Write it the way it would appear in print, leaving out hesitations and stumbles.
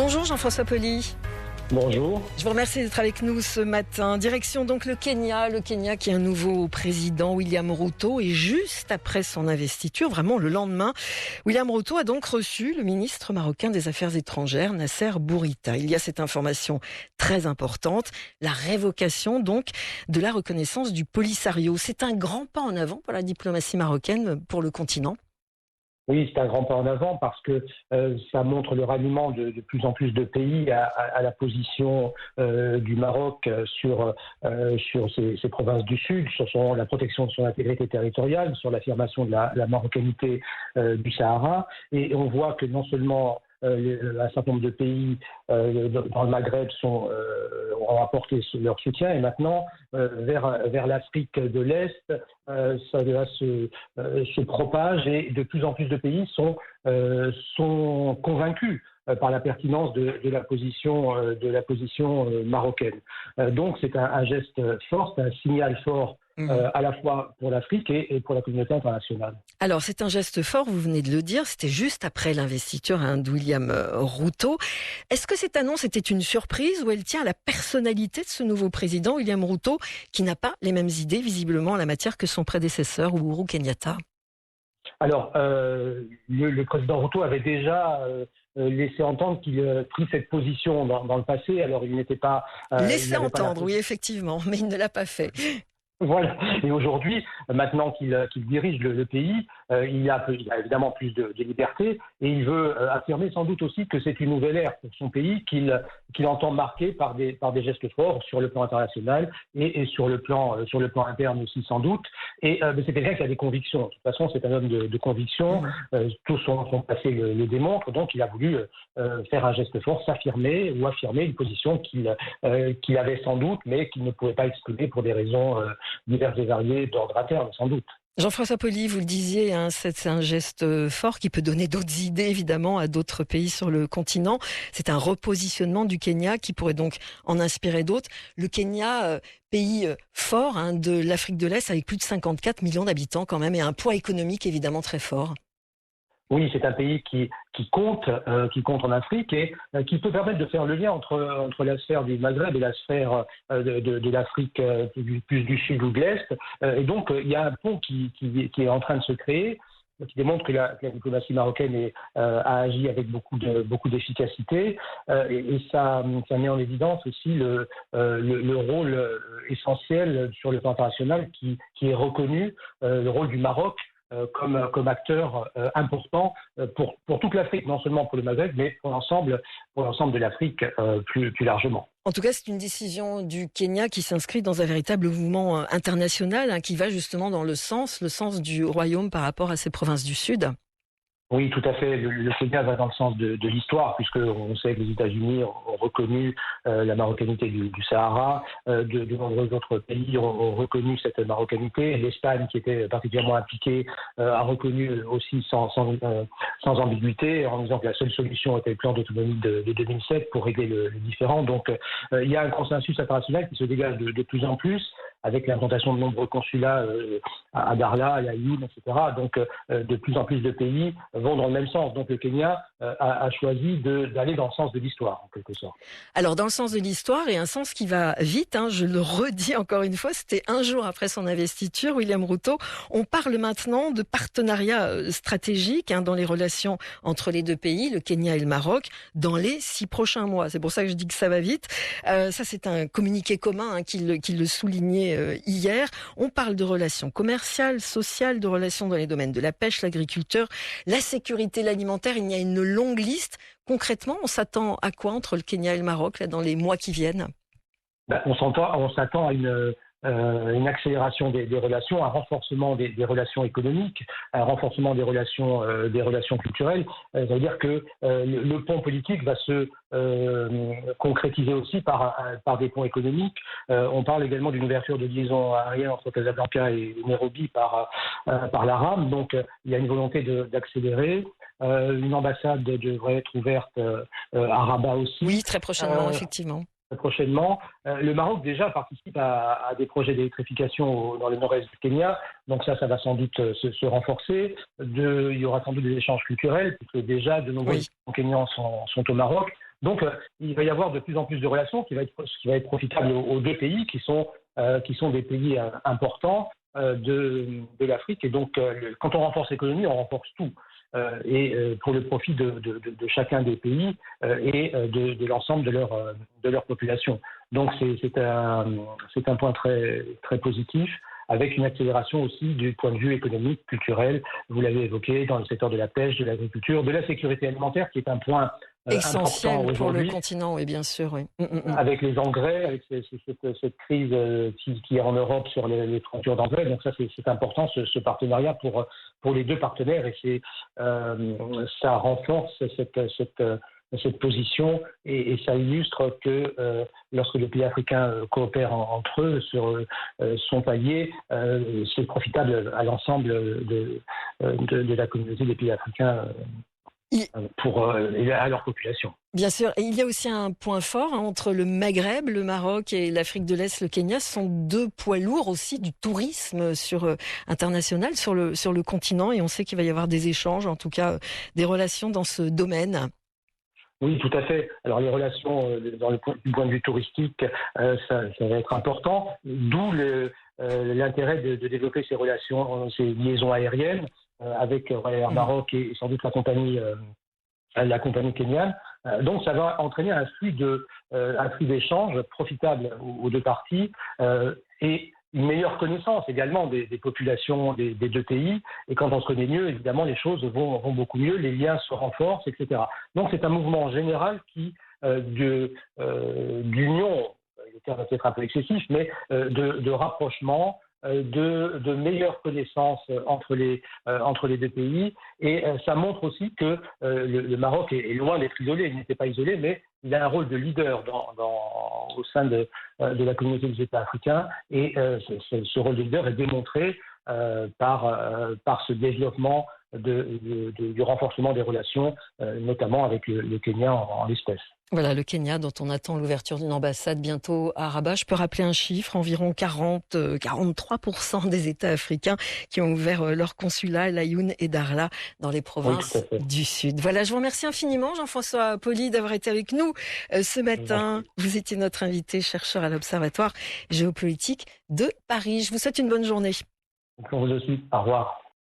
Bonjour Jean-François Poli. Bonjour. Je vous remercie d'être avec nous ce matin. Direction donc le Kenya qui a un nouveau président, William Ruto, et juste après son investiture, vraiment le lendemain, William Ruto a donc reçu le ministre marocain des Affaires étrangères, Nasser Bourita. Il y a cette information très importante, la révocation donc de la reconnaissance du Polisario. C'est un grand pas en avant pour la diplomatie marocaine, pour le continent. Oui, c'est un grand pas en avant parce que ça montre le ralliement de plus en plus de pays à la position du Maroc sur ces provinces du Sud, sur la protection de son intégrité territoriale, sur l'affirmation de la marocanité du Sahara. Et on voit que non seulement un certain nombre de pays dans le Maghreb ont apporté leur soutien, et maintenant vers l'Afrique de l'Est, ça se propage, et de plus en plus de pays sont convaincus par la pertinence de la position marocaine. Donc c'est un geste fort, c'est un signal fort à la fois pour l'Afrique et pour la communauté internationale. Alors c'est un geste fort, vous venez de le dire, c'était juste après l'investiture de William Ruto. Est-ce que cette annonce était une surprise ou elle tient à la personnalité de ce nouveau président, William Ruto, qui n'a pas les mêmes idées visiblement en la matière que son prédécesseur, Uhuru Kenyatta? Alors, le président Ruto avait déjà laissé entendre qu'il prit cette position dans le passé. Alors, il n'était pas... laissé entendre, oui, effectivement, mais il ne l'a pas fait. Voilà. Et aujourd'hui, maintenant qu'il dirige le pays, il a évidemment plus de liberté, et il veut affirmer sans doute aussi que c'est une nouvelle ère pour son pays qu'il entend marquer par des gestes forts sur le plan international et sur le plan interne aussi sans doute. Et c'est quelqu'un qui a des convictions. De toute façon, c'est un homme de conviction. Tout son passé le démontre. Donc, il a voulu faire un geste fort, s'affirmer ou affirmer une position qu'il avait sans doute, mais qu'il ne pouvait pas exprimer pour des raisons diverses et variées d'ordre interne, sans doute. Jean-François Poli, vous le disiez, c'est un geste fort qui peut donner d'autres idées, évidemment, à d'autres pays sur le continent. C'est un repositionnement du Kenya qui pourrait donc en inspirer d'autres. Le Kenya, pays fort de l'Afrique de l'Est, avec plus de 54 millions d'habitants quand même, et un poids économique évidemment très fort. Oui, c'est un pays qui compte en Afrique, et qui peut permettre de faire le lien entre la sphère du Maghreb et la sphère de l'Afrique plus du Sud ou de l'Est. Et donc, il y a un pont qui est en train de se créer, qui démontre que la diplomatie marocaine a agi avec beaucoup d'efficacité, et ça met en évidence aussi le rôle essentiel sur le plan international qui est reconnu, le rôle du Maroc comme acteur important pour toute l'Afrique, non seulement pour le Maghreb, mais pour l'ensemble de l'Afrique plus largement. En tout cas, c'est une décision du Kenya qui s'inscrit dans un véritable mouvement international qui va justement dans le sens du royaume par rapport à ses provinces du Sud. Oui, tout à fait. Le Kenya va dans le sens de l'histoire, puisqu'on sait que les États-Unis ont reconnu la marocanité du Sahara. De nombreux autres pays ont reconnu cette marocanité. L'Espagne, qui était particulièrement impliquée, a reconnu aussi sans ambiguïté, en disant que la seule solution était le plan d'autonomie de 2007 pour régler le différend. Donc, il y a un consensus international qui se dégage de plus en plus, avec l'implantation de nombreux consulats à Darla, à Yaoundé, etc. Donc, de plus en plus de pays vont dans le même sens. Donc, le Kenya a choisi d'aller dans le sens de l'histoire, en quelque sorte. Alors, dans le sens de l'histoire, et un sens qui va vite, je le redis encore une fois, c'était un jour après son investiture, William Ruto. On parle maintenant de partenariat stratégique dans les relations entre les deux pays, le Kenya et le Maroc, dans les 6 prochains mois. C'est pour ça que je dis que ça va vite. Ça, c'est un communiqué commun qui le soulignait hier. On parle de relations commerciales, sociales, de relations dans les domaines de la pêche, l'agriculture, la sécurité, l'alimentaire. Il y a une longue liste. Concrètement, on s'attend à quoi entre le Kenya et le Maroc dans les mois qui viennent? On s'attend à une accélération des relations, un renforcement des relations économiques, un renforcement des relations culturelles. Ça veut dire que le pont politique va se concrétiser aussi par des ponts économiques. On parle également d'une ouverture de liaison aérienne entre Casablanca et Nairobi par la rame. Donc, il y a une volonté d'accélérer. Une ambassade devrait être ouverte à Rabat aussi. Oui, très prochainement, effectivement. Prochainement. Le Maroc déjà participe à des projets d'électrification dans le nord-est du Kenya, donc ça va sans doute se renforcer. Il y aura sans doute des échanges culturels, puisque déjà de nombreux Kenyans sont au Maroc. Donc, il va y avoir de plus en plus de relations qui va être profitable aux deux pays qui sont des pays importants de l'Afrique. Et donc, quand on renforce l'économie, on renforce tout. Pour le profit de chacun des pays et de l'ensemble de leur population. Donc c'est un point très, très positif, avec une accélération aussi du point de vue économique, culturel, vous l'avez évoqué, dans le secteur de la pêche, de l'agriculture, de la sécurité alimentaire, qui est un point essentiel important pour le aujourd'hui. continent, oui, bien sûr. Oui. Avec les engrais, avec cette crise qui est en Europe sur les frontières d'engrais. Donc ça, c'est important, ce partenariat pour les deux partenaires. Et ça renforce cette position et ça illustre que lorsque les pays africains coopèrent entre eux sur son palier, c'est profitable à l'ensemble de la communauté des pays africains et à leur population. Bien sûr, et il y a aussi un point fort entre le Maghreb, le Maroc et l'Afrique de l'Est, le Kenya. Ce sont deux poids lourds aussi du tourisme international sur le continent, et on sait qu'il va y avoir des échanges, en tout cas des relations dans ce domaine. Oui, tout à fait. Alors les relations du point de vue touristique, ça va être important, d'où l'intérêt de développer ces relations, ces liaisons aériennes avec Ryanair Maroc et sans doute la compagnie kenyane. Donc ça va entraîner un flux d'échanges profitable aux deux parties et une meilleure connaissance également des populations des deux pays. Et quand on se connaît mieux, évidemment, les choses vont beaucoup mieux, les liens se renforcent, etc. Donc c'est un mouvement général d'union, le terme va être un peu excessif, mais de rapprochement, de meilleures connaissances entre les deux pays. Et ça montre aussi que le Maroc est loin d'être isolé. Il n'était pas isolé, mais il a un rôle de leader au sein de la communauté des États africains. Et ce rôle de leader est démontré par ce développement du renforcement des relations, notamment avec le Kenya en l'espèce. Voilà, le Kenya, dont on attend l'ouverture d'une ambassade bientôt à Rabat. Je peux rappeler un chiffre, environ 43% des États africains qui ont ouvert leur consulat à Laayoune et Dakhla dans les provinces du Sud. Voilà, je vous remercie infiniment, Jean-François Pauly, d'avoir été avec nous ce matin. Vous étiez notre invité, chercheur à l'Observatoire géopolitique de Paris. Je vous souhaite une bonne journée. Pour vous aussi. Au revoir.